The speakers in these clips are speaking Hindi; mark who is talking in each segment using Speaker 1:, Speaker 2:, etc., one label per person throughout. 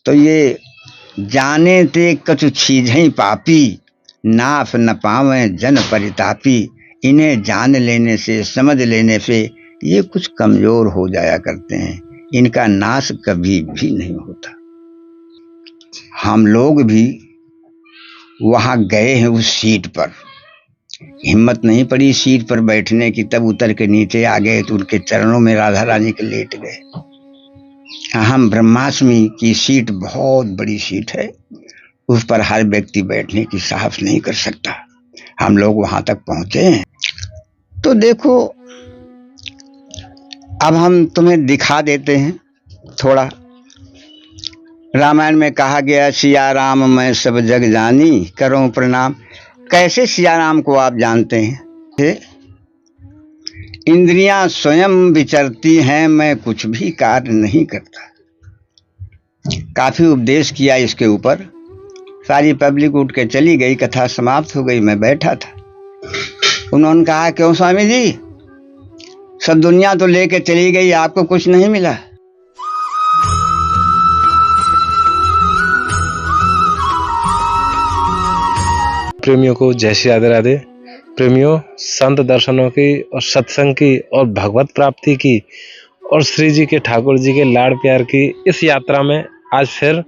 Speaker 1: तो ये जाने ते कछु चीज़ें पापी, नाफ न पावें जन परितापी। इन्हें जान लेने से, समझ लेने से ये कुछ कमज़ोर हो जाया करते हैं, इनका नाश कभी भी नहीं होता। हम लोग भी वहाँ गए हैं उस सीट पर, हिम्मत नहीं पड़ी सीट पर बैठने की, तब उतर के नीचे आ गए तो उनके चरणों में राधा रानी के लेट गए। हम ब्रह्माष्टमी की सीट बहुत बड़ी सीट है, उस पर हर व्यक्ति बैठने की साहस नहीं कर सकता। हम लोग वहां तक पहुंचे हैं। तो देखो, अब हम तुम्हें दिखा देते हैं थोड़ा। रामायण में कहा गया, सिया राम मैं सब जग जानी, करूं प्रणाम। कैसे सिया राम को आप जानते हैं? इंद्रियां स्वयं विचरती हैं, मैं कुछ भी कार्य नहीं करता। काफी उपदेश किया इसके ऊपर, सारी पब्लिक उठ के चली गई, कथा समाप्त हो गई, मैं बैठा था। उन्होंने कहा, क्यों स्वामी जी, सब दुनिया तो लेके चली गई, आपको कुछ नहीं मिला?
Speaker 2: प्रेमियों को जय श्री राधे राधे। प्रेमियों, संत दर्शनों की और सत्संग की और भगवत प्राप्ति की और श्री जी के, ठाकुर जी के लाड़ प्यार की इस यात्रा में आज फिर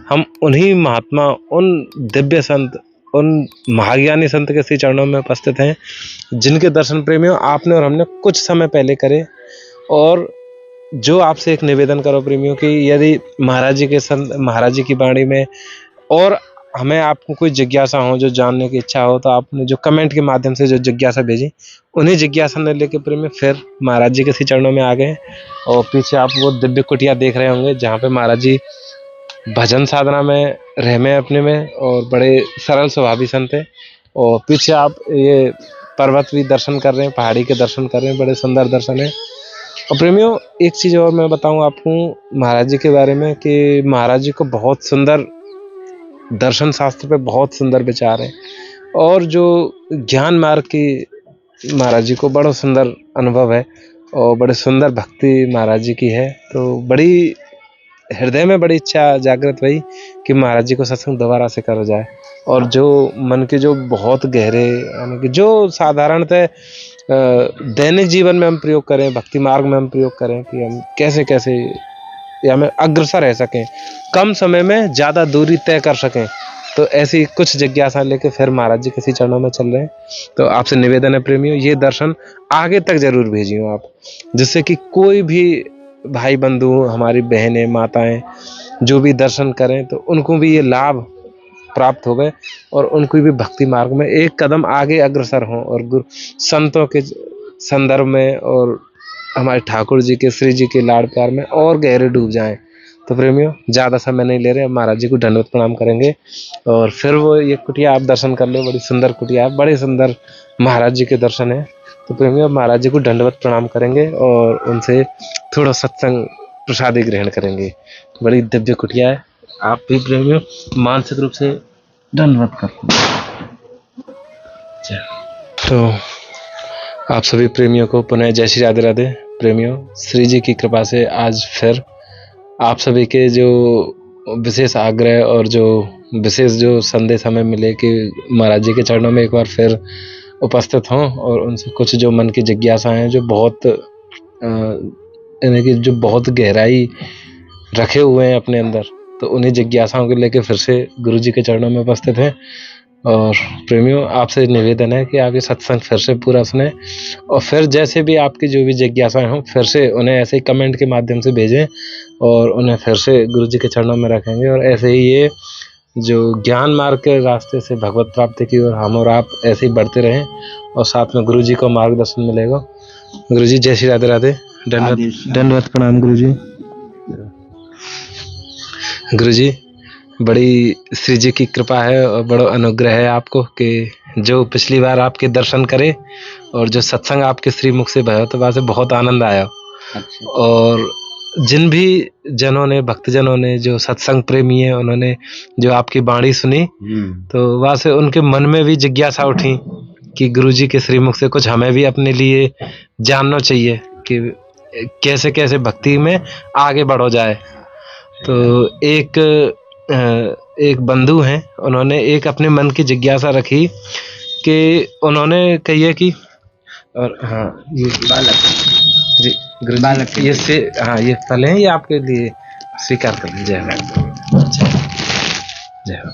Speaker 2: हम उन्हीं महात्मा, उन दिव्य संत, उन महाज्ञानी संत के श्री चरणों में उपस्थित हैं, जिनके दर्शन प्रेमियों आपने और हमने कुछ समय पहले करे। और जो आपसे एक निवेदन करो प्रेमियों कि यदि महाराज जी के संत, महाराज जी की वाणी में और हमें आपको कोई जिज्ञासा हो, जो जानने की इच्छा हो, तो आपने जो कमेंट के माध्यम से जो जिज्ञासा भेजी, उन्हीं जिज्ञासा ने लेके प्रेमी फिर महाराज जी के श्री चरणों में आ गए। और पीछे आप वो दिव्य कुटिया देख रहे होंगे, जहाँ पे महाराज जी भजन साधना में रहमे अपने में और बड़े सरल स्वभावी संत है। और पीछे आप ये पर्वत भी दर्शन कर रहे हैं, पहाड़ी के दर्शन कर रहे हैं, बड़े सुंदर दर्शन है। और प्रेमियों, एक चीज़ और मैं बताऊँ आपको महाराज जी के बारे में कि महाराज जी को बहुत सुंदर दर्शन शास्त्र पे बहुत सुंदर विचार है, और जो ज्ञान मार्ग की महाराज जी को बड़ा सुंदर अनुभव है और बड़े सुंदर भक्ति महाराज जी की है। तो बड़ी हृदय में बड़ी इच्छा जागृत हुई कि महाराज जी को सत्संग दोबारा से करा जाए। और जो मन के जो बहुत गहरे, यानी कि जो साधारणतः दैनिक जीवन में हम प्रयोग करें, भक्ति मार्ग में हम प्रयोग करें कि हम कैसे कैसे या में अग्रसर रह सकें, कम समय में ज़्यादा दूरी तय कर सकें, तो ऐसी कुछ जिज्ञासा लेके फिर महाराज जी किसी चरणों में चल रहे हैं। तो आपसे निवेदन है प्रेमियों, ये दर्शन आगे तक जरूर भेजिए आप, जिससे कि कोई भी भाई बंधु, हमारी बहनें, माताएं जो भी दर्शन करें तो उनको भी ये लाभ प्राप्त हो गए और उनको भी भक्ति मार्ग में एक कदम आगे अग्रसर हों और गुरु संतों के संदर्भ में और हमारे ठाकुर जी के, श्री जी के लाड़ प्यार में और गहरे डूब जाएं। तो प्रेमियों, ज़्यादा समय नहीं ले रहे, महाराज जी को दंडवत प्रणाम करेंगे और फिर वो ये कुटिया आप दर्शन कर ले, बड़ी सुंदर कुटिया, बड़े सुंदर महाराज जी के दर्शन है। तो प्रेमियों, महाराज जी को दंडवत प्रणाम करेंगे और उनसे थोड़ा सत्संग प्रसादी ग्रहण करेंगे। बड़ी दिव्य कुटिया है, आप भी प्रेमियों मानसिक रूप से दंडवत करते हैं। तो आप सभी प्रेमियों को पुनः जय श्री राधे राधे। प्रेमियों, श्री जी की कृपा से आज फिर आप सभी के जो विशेष आग्रह और जो विशेष जो संदेश हमें मिले कि महाराज जी के चरणों में एक बार फिर उपस्थित हों और उनसे कुछ जो मन की जिज्ञासाएं जो बहुत यानी कि जो बहुत गहराई रखे हुए हैं अपने अंदर, तो उन्हीं जिज्ञासाओं को लेकर फिर से गुरु जी के चरणों में उपस्थित हैं। और प्रेमियों, आपसे निवेदन है कि आप ये सत्संग फिर से पूरा सुने और फिर जैसे भी आपकी जो भी जिज्ञासाएं हों, फिर से उन्हें ऐसे ही कमेंट के माध्यम से भेजें और उन्हें फिर से गुरु जी के चरणों में रखेंगे। और ऐसे ही ये जो ज्ञान मार्ग के रास्ते से भगवत प्राप्ति की ओर हम और आप ऐसे ही बढ़ते रहें और साथ में गुरु जी को मार्गदर्शन मिलेगा। गुरु जी, जय श्री राधे राधे। दंडवत प्रणाम गुरु जी। गुरु जी, बड़ी श्री जी की कृपा है और बड़ा अनुग्रह है आपको कि जो पिछली बार आपके दर्शन करे और जो सत्संग आपके श्री मुख से भयो तो वहाँ से बहुत आनंद आया।
Speaker 1: अच्छा।
Speaker 2: और जिन भी जनों ने, भक्तजनों ने, जो सत्संग प्रेमी है, उन्होंने जो आपकी वाणी सुनी तो वहाँ से उनके मन में भी जिज्ञासा उठी कि गुरु जी के श्री मुख से कुछ हमें भी अपने लिए जानना चाहिए कि कैसे कैसे भक्ति में आगे बढ़ो जाए। तो एक बंधु हैं, उन्होंने एक अपने मन की जिज्ञासा रखी कि उन्होंने कही कि, और हाँ ये
Speaker 1: बालक
Speaker 2: जी गुरु
Speaker 1: बालक
Speaker 2: जी, ये से हाँ ये फल हैं, ये आपके लिए स्वीकार कर लीजिए। जय हो।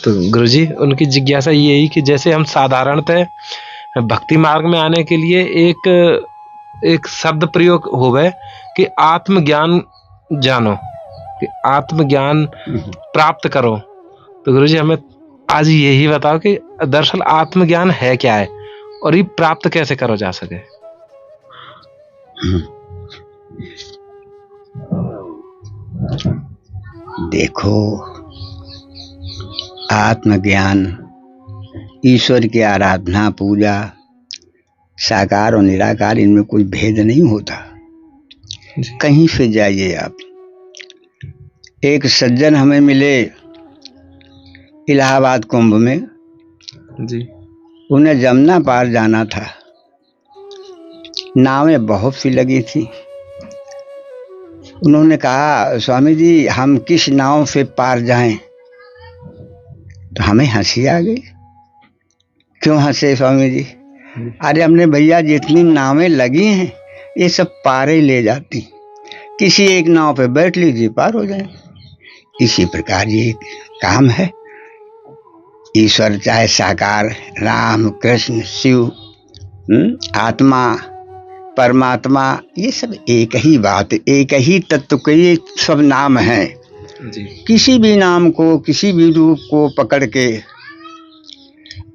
Speaker 2: तो गुरु जी, उनकी जिज्ञासा यही कि जैसे हम साधारणतः भक्ति मार्ग में आने के लिए एक शब्द प्रयोग होवे कि आत्मज्ञान जानो, कि आत्मज्ञान प्राप्त करो। तो गुरु जी हमें आज यही बताओ कि दरअसल आत्मज्ञान है क्या है और ये प्राप्त कैसे करो जा सके।
Speaker 1: देखो, आत्मज्ञान, ईश्वर की आराधना, पूजा, साकार और निराकार, इनमें कोई भेद नहीं होता। कहीं से जाइए आप। एक सज्जन हमें मिले इलाहाबाद कुंभ में
Speaker 2: जी।
Speaker 1: उन्हें जमुना पार जाना था, नावें बहुत सी लगी थी। उन्होंने कहा, स्वामी जी हम किस नाव से पार जाएं? तो हमें हंसी आ गई। क्यों हंसे स्वामी जी? अरे हमने भैया जितनी नावें लगी हैं ये सब पारे ले जाती, किसी एक नाव पे बैठ लीजिए पार हो जाए। इसी प्रकार ये काम है। ईश्वर चाहे साकार, राम कृष्ण शिव, आत्मा परमात्मा, ये सब एक ही बात, एक ही तत्व के ये सब नाम हैं। किसी भी नाम को, किसी भी रूप को पकड़ के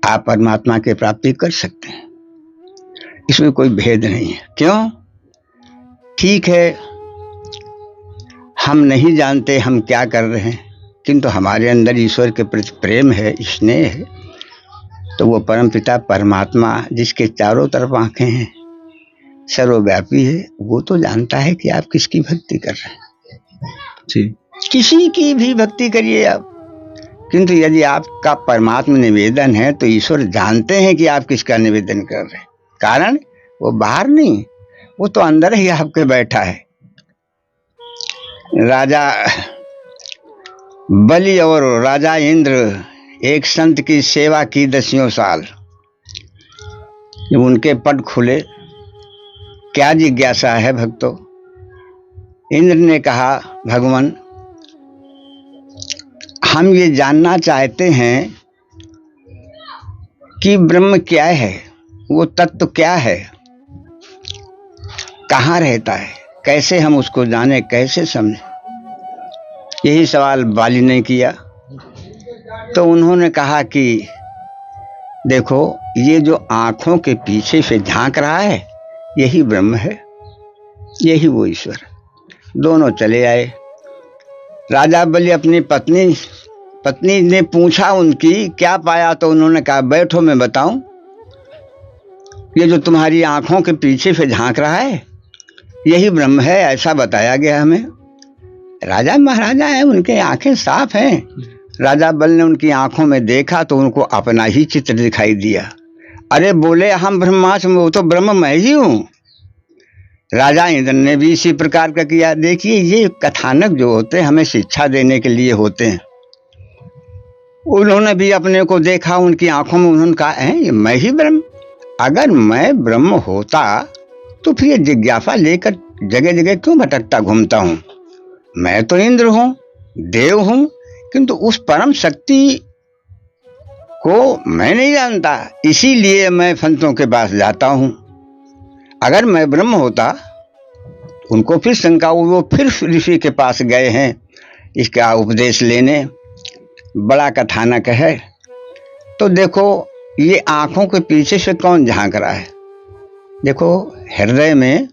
Speaker 1: आप परमात्मा की प्राप्ति कर सकते हैं, इसमें कोई भेद नहीं है। क्यों? ठीक है, हम नहीं जानते हम क्या कर रहे हैं, किंतु हमारे अंदर ईश्वर के प्रति प्रेम है, स्नेह है, तो वो परमपिता परमात्मा जिसके चारों तरफ आंखें हैं, सर्वव्यापी है, वो तो जानता है कि आप किसकी भक्ति कर रहे हैं।
Speaker 2: जी।
Speaker 1: किसी की भी भक्ति करिए आप, किंतु यदि आपका परमात्मा निवेदन है तो ईश्वर जानते हैं कि आप किसका निवेदन कर रहे हैं। कारण वो बाहर नहीं, वो तो अंदर ही आपके बैठा है। राजा बलि और राजा इंद्र एक संत की सेवा की 10 साल। जब उनके पट खुले, क्या जिज्ञासा है भक्तों? इंद्र ने कहा, भगवान हम ये जानना चाहते हैं कि ब्रह्म क्या है, वो तत्व क्या है, कहाँ रहता है, कैसे हम उसको जाने, कैसे समझें। यही सवाल बाली ने किया। तो उन्होंने कहा कि देखो, ये जो आंखों के पीछे से झांक रहा है यही ब्रह्म है, यही वो ईश्वर। दोनों चले आए। राजा बलि अपनी पत्नी ने पूछा उनकी क्या पाया, तो उन्होंने कहा, बैठो मैं बताऊं। ये जो तुम्हारी आंखों के पीछे से झांक रहा है यही ब्रह्म है, ऐसा बताया गया हमें। राजा महाराजा है, उनके आंखें साफ हैं। राजा बल ने उनकी आंखों में देखा तो उनको अपना ही चित्र दिखाई दिया। अरे बोले, हम ब्रह्मास्म, वो तो ब्रह्म मैं ही हूं। राजा इंद्र ने भी इसी प्रकार का किया। देखिए, ये कथानक जो होते हैं हमें शिक्षा देने के लिए होते हैं। उन्होंने भी अपने को देखा, उनकी आंखों में, उन्होंने कहा, ये मैं ही ब्रह्म। अगर मैं ब्रह्म होता तो फिर जिज्ञासा लेकर जगह जगह क्यों भटकता घूमता हूं? मैं तो इंद्र हूं, देव हूं, किंतु उस परम शक्ति को मैं नहीं जानता, इसीलिए मैं संतों के पास जाता हूं। अगर मैं ब्रह्म होता, उनको फिर शंका, वो फिर ऋषि के पास गए हैं इसका उपदेश लेने। बड़ा कथानक है। तो देखो, ये आंखों के पीछे से कौन झांक रहा है? देखो, हृदय में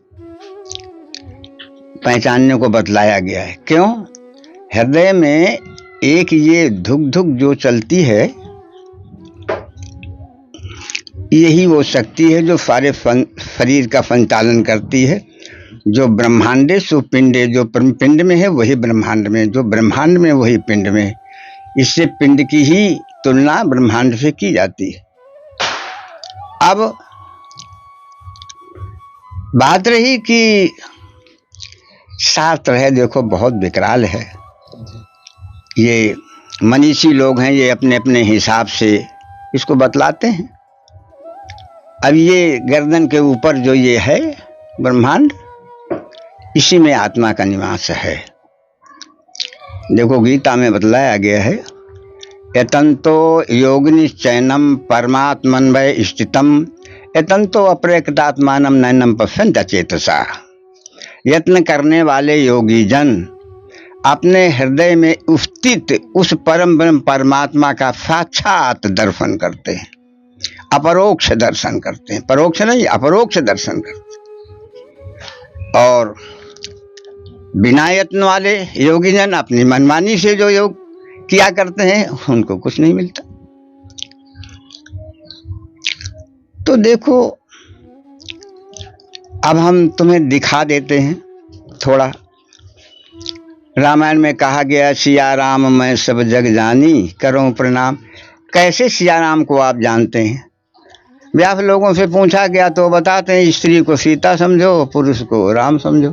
Speaker 1: पहचानने को बतलाया गया है। क्यों? हृदय में एक ये धुक धुक जो चलती है, यही वो शक्ति है जो सारे शरीर का संचालन करती है। जो ब्रह्मांडे सो पिंडे, जो पिंड में है वही ब्रह्मांड में, जो ब्रह्मांड में वही पिंड में। इससे पिंड की ही तुलना ब्रह्मांड से की जाती है। अब बात रही कि शास्त्र है देखो बहुत विकराल है। ये मनीषी लोग हैं, ये अपने अपने हिसाब से इसको बतलाते हैं। अब ये गर्दन के ऊपर जो ये है ब्रह्मांड, इसी में आत्मा का निवास है। देखो गीता में बतलाया गया है, यतंतो योगिनिश्चैनम परमात्मन्वय स्थितम यतंतो अप्रकटात्मानम नैनम पश्यन्त चेतसा। यत्न करने वाले योगी जन अपने हृदय में स्थित उस परम ब्रह्म परमात्मा का साक्षात दर्शन करते हैं, अपरोक्ष दर्शन करते हैं, परोक्ष नहीं अपरोक्ष दर्शन करते हैं। और बिना यत्न वाले योगी जन अपनी मनमानी से जो योग किया करते हैं उनको कुछ नहीं मिलता। तो देखो अब हम तुम्हें दिखा देते हैं थोड़ा। रामायण में कहा गया सिया राम मैं सब जग जानी करूं प्रणाम। कैसे सिया राम को आप जानते हैं? व्यास लोगों से पूछा गया तो बताते हैं स्त्री को सीता समझो, पुरुष को राम समझो।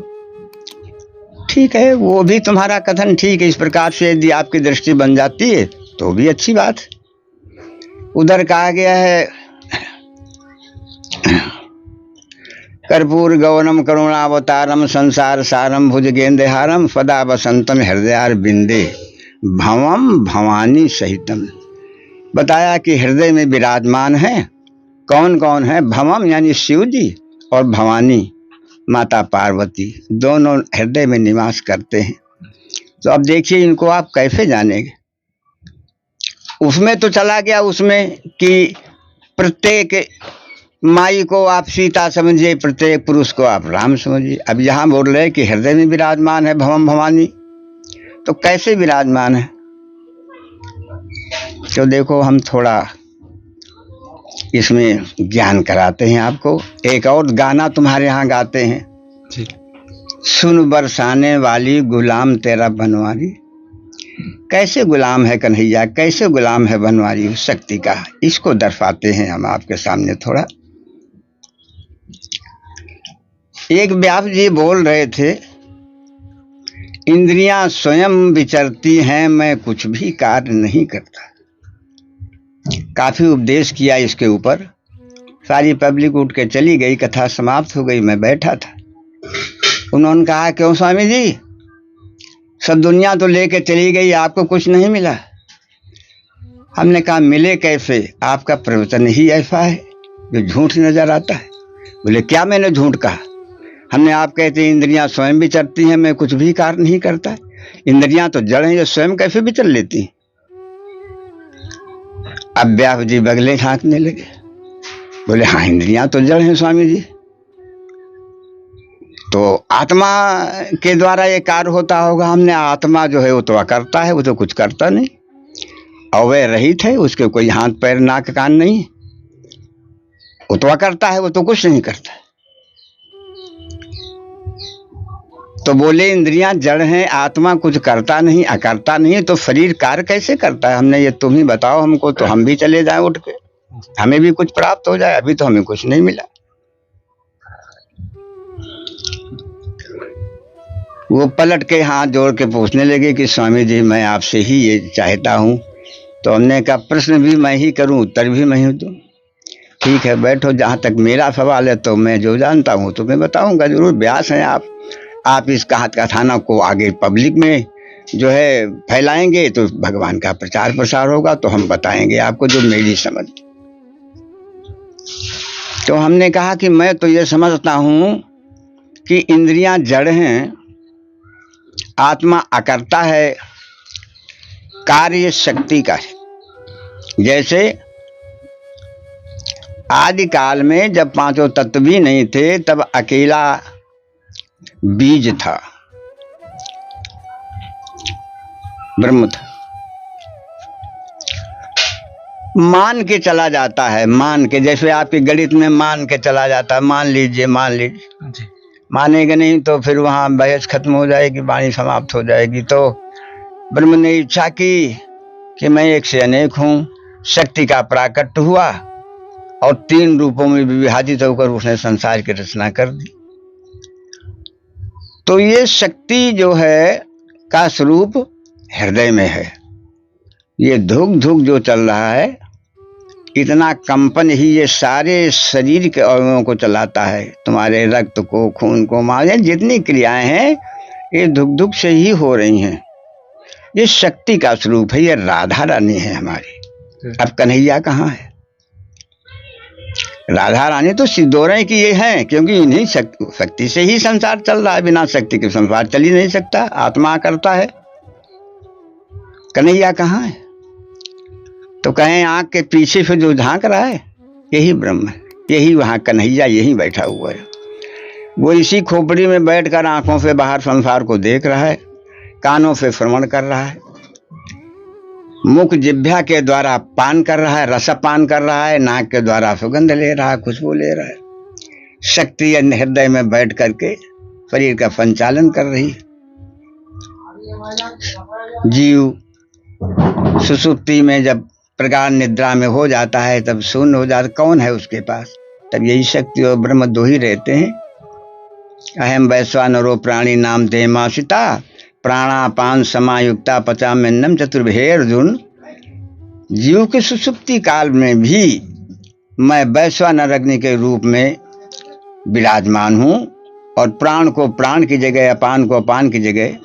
Speaker 1: ठीक है, वो भी तुम्हारा कथन ठीक है। इस प्रकार से यदि आपकी दृष्टि बन जाती है तो भी अच्छी बात। उधर कहा गया है कर्पूर गौरम करुणावतारम संसार सारम भुजगेंद्रहारम सदा वसंतम हृदयार बिंदे भवम भवानी सहितम। बताया कि हृदय में विराजमान है। कौन कौन है? भवम यानी शिव जी और भवानी माता पार्वती, दोनों हृदय में निवास करते हैं। तो अब देखिए इनको आप कैसे जानेंगे? उसमें तो चला गया उसमें कि प्रत्येक माई को आप सीता समझिए, प्रत्येक पुरुष को आप राम समझिए। अब यहाँ बोल रहे कि हृदय में विराजमान है भवम भवानी, तो कैसे विराजमान है? तो देखो हम थोड़ा इसमें ज्ञान कराते हैं आपको। एक और गाना तुम्हारे यहाँ गाते हैं जी। सुन बरसाने वाली गुलाम तेरा बनवारी। कैसे गुलाम है कन्हैया, कैसे गुलाम है बनवारी शक्ति का, इसको दर्शाते हैं हम आपके सामने थोड़ा। एक व्यास जी बोल रहे थे, इंद्रियां स्वयं विचरती हैं, मैं कुछ भी कार्य नहीं करता। काफी उपदेश किया इसके ऊपर, सारी पब्लिक उठ के चली गई, कथा समाप्त हो गई, मैं बैठा था। उन्होंने कहा क्यों स्वामी जी, सब दुनिया तो लेके चली गई, आपको कुछ नहीं मिला? हमने कहा मिले कैसे, आपका प्रवचन ही ऐसा है जो झूठ नजर आता है। बोले क्या मैंने झूठ कहा? हमने आप कहते इंद्रियां स्वयं विचरती हैं, मैं कुछ भी कार्य नहीं करता। इंद्रियां तो जड़ हैं, जो स्वयं कैसे विचर लेती हैं? अब व्यास जी बगले झांकने लगे, बोले हाँ इंद्रियां तो जड़ हैं स्वामी जी, तो आत्मा के द्वारा ये कार्य होता होगा। हमने आत्मा जो है वो तो अकर्ता है, वो तो कुछ करता नहीं, अवय रहित है, उसके कोई हाथ पैर नाक कान नहीं, वो तो अकर्ता है, वो तो कुछ नहीं करता। तो बोले इंद्रियां जड़ हैं, आत्मा कुछ करता नहीं, अकर्ता नहीं, तो शरीर कार्य कैसे करता है? हमने ये तुम ही बताओ हमको, तो हम भी चले जाएं उठ के, हमें भी कुछ प्राप्त हो जाए। अभी तो हमें कुछ नहीं मिला। वो पलट के हाथ जोड़ के पूछने लगे कि स्वामी जी मैं आपसे ही ये चाहता हूँ। तो हमने कहा प्रश्न भी मैं ही करूँ, उत्तर भी मैं ही दूँ। ठीक है बैठो, जहाँ तक मेरा सवाल है तो मैं जो जानता हूँ तो मैं बताऊँगा जरूर। व्यास हैं आप इस कथानक को आगे पब्लिक में जो है फैलाएंगे तो भगवान का प्रचार प्रसार होगा, तो हम बताएंगे आपको जो मेरी समझ। तो हमने कहा कि मैं तो ये समझता हूँ कि इंद्रियां जड़ हैं, आत्मा अकर्ता है, कार्य शक्ति का है। जैसे आदि काल में जब पांचों तत्व भी नहीं थे तब अकेला बीज था, ब्रह्म था। मान के चला जाता है, मान के, जैसे आपके गणित में मान के चला जाता है, मान लीजिए मानेगा नहीं तो फिर वहां बहस खत्म हो जाएगी, वाणी समाप्त हो जाएगी। तो ब्रह्म ने इच्छा की कि मैं एक से अनेक हूं, शक्ति का प्राकट्य हुआ और तीन रूपों में विभाजित होकर उसने संसार की रचना कर दी। तो ये शक्ति जो है का स्वरूप हृदय में है। ये धुक धुक जो चल रहा है, इतना कंपन ही ये सारे शरीर के अवयवों को चलाता है, तुम्हारे रक्त को, खून को, मांस, जितनी क्रियाएं हैं ये धुक धुक से ही हो रही हैं। ये शक्ति का स्वरूप है, ये राधा रानी है हमारी। अब कन्हैया कहाँ है? राधा रानी तो सिद्धोरे की ये है, क्योंकि इन्हीं शक्ति से ही संसार चल रहा है। बिना शक्ति के संसार चल ही नहीं सकता, आत्मा करता है। कन्हैया कहाँ है? तो कहें आंख के पीछे से जो झांक रहा है यही ब्रह्म है, यही वहां कन्हैया यही बैठा हुआ है। वो इसी खोपड़ी में बैठकर आंखों से बाहर संसार को देख रहा है, कानों से श्रवण कर रहा है, मुख जिह्वा के द्वारा पान कर रहा है, रसपान कर रहा है, नाक के द्वारा सुगंध ले रहा है, खुशबू ले रहा है। शक्ति हृदय में बैठ करके शरीर का संचालन कर रही है। जीव सुसुप्ति में जब प्रगाढ़ निद्रा में हो जाता है, तब शून्य हो जाता, कौन है उसके पास? तब यही शक्ति और ब्रह्म दो ही रहते हैं। अहम वैश्वानरो प्राणी नाम देमासिता प्राणापान समायुक्ता पचाम्यन्नम चतुर्भे। अर्जुन, जीव के सुसुप्ति काल में भी मैं वैश्वानर अग्नि के रूप में विराजमान हूँ और प्राण को प्राण की जगह, अपान को अपान की जगह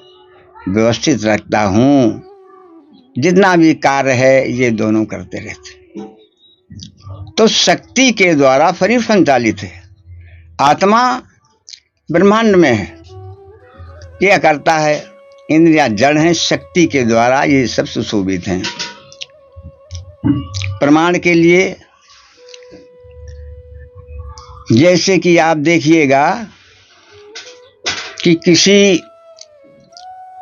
Speaker 1: व्यवस्थित रखता हूँ। जितना भी कार्य है ये दोनों करते रहते। तो शक्ति के द्वारा शरीर संचालित है, आत्मा ब्रह्मांड में है, यह करता है। इंद्रियां जड़ हैं, शक्ति के द्वारा ये सब सुशोभित हैं। प्रमाण के लिए जैसे कि आप देखिएगा कि किसी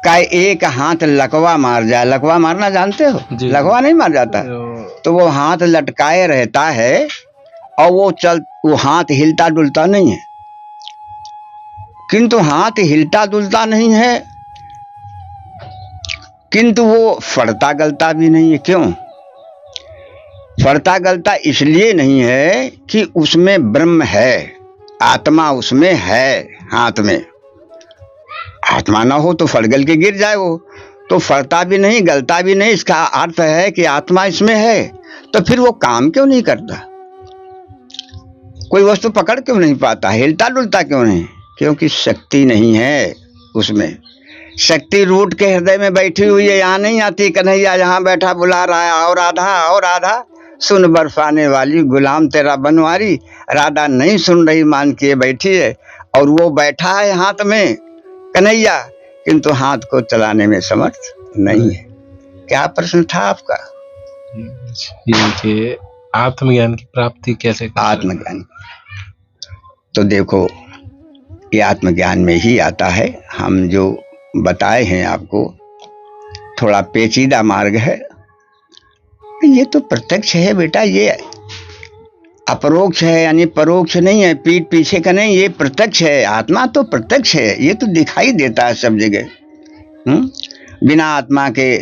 Speaker 1: का एक हाथ लकवा मार जाए, लकवा मारना जानते हो? लकवा नहीं मार जाता, तो वो हाथ लटकाए रहता है और वो हाथ हिलता डुलता नहीं है। किंतु हाथ हिलता डुलता नहीं है, किंतु वो फटता गलता भी नहीं है। क्यों फटता गलता? इसलिए नहीं है कि उसमें ब्रह्म है, आत्मा उसमें है। हाथ में आत्मा ना हो तो फट गल के गिर जाए, वो तो फटता भी नहीं गलता भी नहीं। इसका अर्थ है कि आत्मा इसमें है, तो फिर वो काम क्यों नहीं करता? कोई वस्तु पकड़ क्यों नहीं पाता? हिलता डुलता क्यों नहीं? क्योंकि शक्ति नहीं है उसमें। शक्ति रूट के हृदय में बैठी हुई है, यहाँ नहीं आती। कन्हैया यहाँ बैठा बुला रहा है, और राधा, और राधा, सुन बरसाने वाली, गुलाम तेरा बनवारी। राधा नहीं सुन रही, मान के बैठी है, और वो बैठा है हाथ में कन्हैया, किंतु हाथ को चलाने में समर्थ नहीं है। क्या प्रश्न था आपका?
Speaker 2: ये आत्मज्ञान की प्राप्ति कैसे?
Speaker 1: आत्मज्ञान तो देखो, ये आत्मज्ञान में ही आता है। हम जो बताए हैं आपको, थोड़ा पेचीदा मार्ग है। ये तो प्रत्यक्ष है बेटा, ये अपरोक्ष है, यानी परोक्ष नहीं है, पीठ पीछे का नहीं, ये प्रत्यक्ष है। आत्मा तो प्रत्यक्ष है, ये तो दिखाई देता है सब जगह। बिना आत्मा के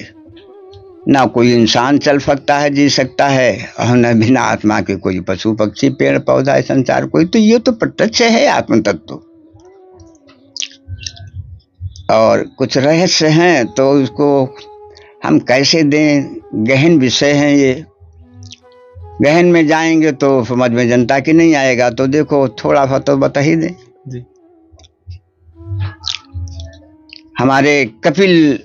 Speaker 1: ना कोई इंसान चल सकता है, जी सकता है, और न बिना आत्मा के कोई पशु पक्षी पेड़ पौधा संसार कोई। तो ये तो प्रत्यक्ष है आत्म तत्व। और कुछ रहस्य हैं तो उसको हम कैसे दें, गहन विषय हैं ये। गहन में जाएंगे तो समझ में जनता की नहीं आएगा। तो देखो थोड़ा सा तो बता ही दें। हमारे कपिल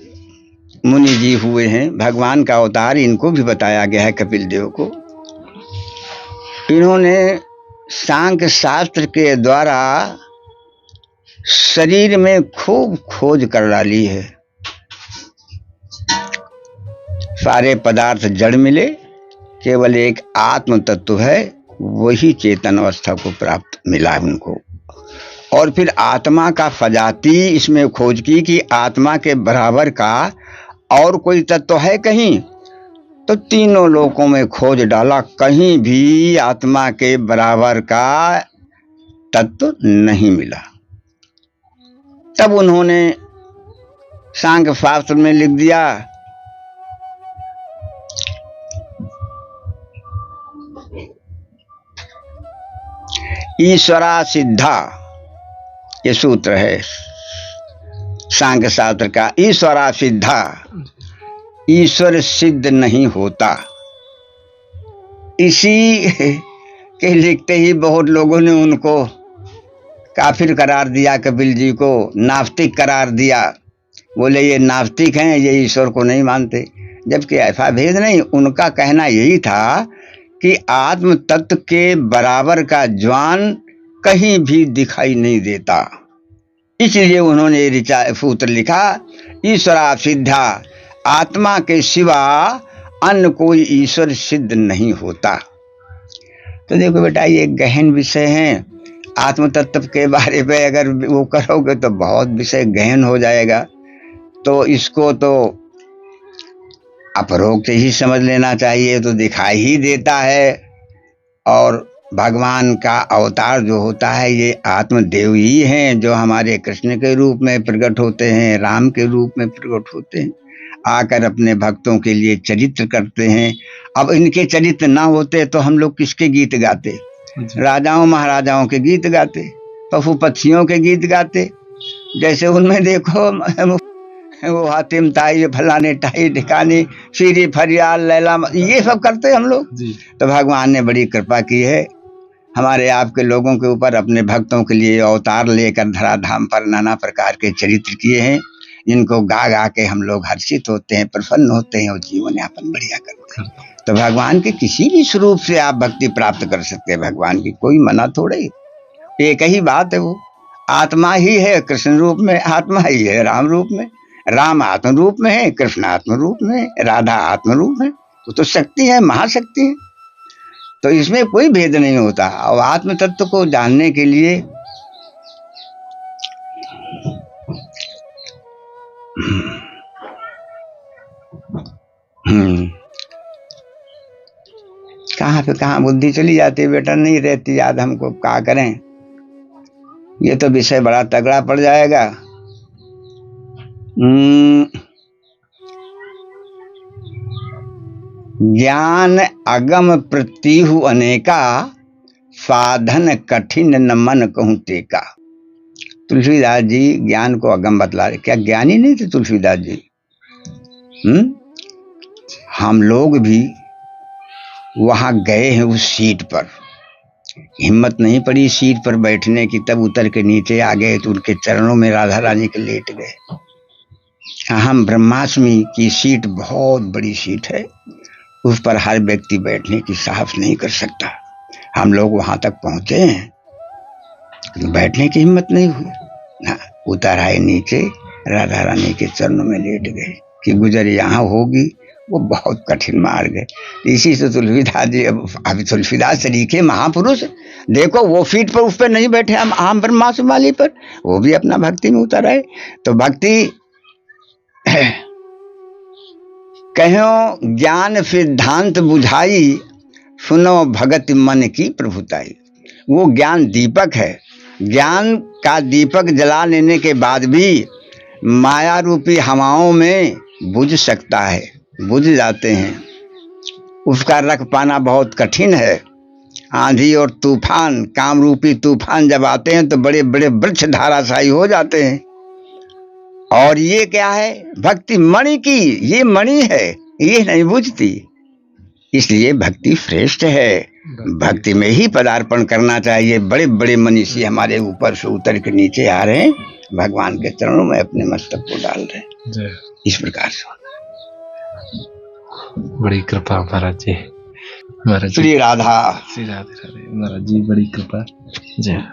Speaker 1: मुनि जी हुए हैं, भगवान का अवतार, इनको भी बताया गया है कपिल देव को। इन्होंने सांख्य शास्त्र के द्वारा शरीर में खूब खोज कर डाली है। सारे पदार्थ जड़ मिले, केवल एक आत्म तत्व है, वही चेतन अवस्था को प्राप्त मिला उनको। और फिर आत्मा का फजाती इसमें खोज की कि आत्मा के बराबर का और कोई तत्व है कहीं? तो तीनों लोकों में खोज डाला, कहीं भी आत्मा के बराबर का तत्व नहीं मिला। तब उन्होंने सांख्य शास्त्र में लिख दिया, ईश्वरा सिद्धा, ये सूत्र है सांख्य शास्त्र का, ईश्वरा सिद्धा, ईश्वर सिद्ध नहीं होता। इसी के लिखते ही बहुत लोगों ने उनको काफिर करार दिया, कपिल जी को नास्तिक करार दिया, बोले ये नास्तिक हैं, ये ईश्वर को नहीं मानते। जबकि ऐसा भेद नहीं, उनका कहना यही था कि आत्म तत्व के बराबर का ज्ञान कहीं भी दिखाई नहीं देता। इसलिए उन्होंने ऋचा सूत्र लिखा, ईश्वरा सिद्धा, आत्मा के सिवा अन्य कोई ईश्वर सिद्ध नहीं होता। तो देखो बेटा, ये गहन विषय है। आत्म तत्व के बारे में अगर वो करोगे तो बहुत विषय गहन हो जाएगा। तो इसको तो अपरोक्त ही समझ लेना चाहिए, तो दिखाई ही देता है। और भगवान का अवतार जो होता है ये आत्मदेव ही हैं, जो हमारे कृष्ण के रूप में प्रकट होते हैं, राम के रूप में प्रकट होते हैं, आकर अपने भक्तों के लिए चरित्र करते हैं। अब इनके चरित्र ना होते तो हम लोग किसके गीत गाते? राजाओं महाराजाओं के गीत गाते, पशु पक्षियों के गीत गाते। जैसे उनमें देखो वो हातिम ताई, फलाने टाई ठिकाने, सीरी फरियाल, लैला, ये सब करते हम लोग। तो भगवान ने बड़ी कृपा की है हमारे आपके लोगों के ऊपर, अपने भक्तों के लिए अवतार लेकर धराधाम पर नाना प्रकार के चरित्र किए हैं, जिनको गा गा के हम लोग हर्षित होते हैं, प्रसन्न होते हैं और जीवन यापन बढ़िया करते हैं। तो भगवान के किसी भी स्वरूप से आप भक्ति प्राप्त कर सकते हैं, भगवान की कोई मना थोड़े। एक ही बात है, वो आत्मा ही है, कृष्ण रूप में आत्मा ही है, राम रूप में, राम आत्म रूप में है, कृष्ण आत्म रूप में, राधा आत्म रूप है। वो तो शक्ति है, महाशक्ति है। तो इसमें कोई भेद नहीं होता। और आत्म तत्व को जानने के लिए कहाँ पे कहाँ बुद्धि चली जाती है बेटा, नहीं रहती याद। हमको क्या करें, ये तो विषय बड़ा तगड़ा पड़ जाएगा। ज्ञान अगम प्रतिहु अनेका, साधन कठिन न मन कहूं टेका। तुलसीदास जी ज्ञान को अगम बतला रहे। क्या ज्ञानी नहीं थे तुलसीदास जी? हम लोग भी वहां गए हैं, उस सीट पर हिम्मत नहीं पड़ी सीट पर बैठने की, तब उतर के नीचे आ गए तो उनके चरणों में राधा रानी के लेट गए। हम ब्रह्माष्टमी की सीट बहुत बड़ी सीट है, उस पर हर व्यक्ति बैठने की साहस नहीं कर सकता। हम लोग वहां तक पहुंचे हैं, बैठने की हिम्मत नहीं हुई ना, उतर आए नीचे, राधा रानी के चरणों में लेट गए कि गुजर यहाँ होगी। वो बहुत कठिन मार्ग है। इसी से तुलसीदास जी, अब तुलसीदास तरीके महापुरुष, देखो वो सीट पर उस पर नहीं बैठे, हम आम ब्रह्मास्त्र वाली पर, वो भी अपना भक्ति में उतर आए। तो भक्ति कहो ज्ञान सिद्धांत बुझाई, सुनो भगत मन की प्रभुताई। वो ज्ञान दीपक है, ज्ञान का दीपक जला लेने के बाद भी माया रूपी हवाओं में बुझ सकता है, बुझ जाते हैं। उसका रख पाना बहुत कठिन है। आंधी और तूफान, काम रूपी तूफान जब आते हैं तो बड़े बड़े वृक्ष धाराशायी हो जाते हैं। और ये क्या है? भक्ति मणि की, ये मणि है, ये नहीं बुझती। इसलिए भक्ति श्रेष्ठ है, भक्ति में ही पदार्पण करना चाहिए। बड़े बड़े मनीषी हमारे ऊपर से उतर के नीचे आ रहे हैं, भगवान के चरणों में अपने मस्तक को डाल रहे हैं। इस प्रकार से
Speaker 2: बड़ी कृपा महाराज जी। महाराज
Speaker 1: श्री राधा,
Speaker 2: श्री राधे राधे। महाराज जी बड़ी कृपा। जय।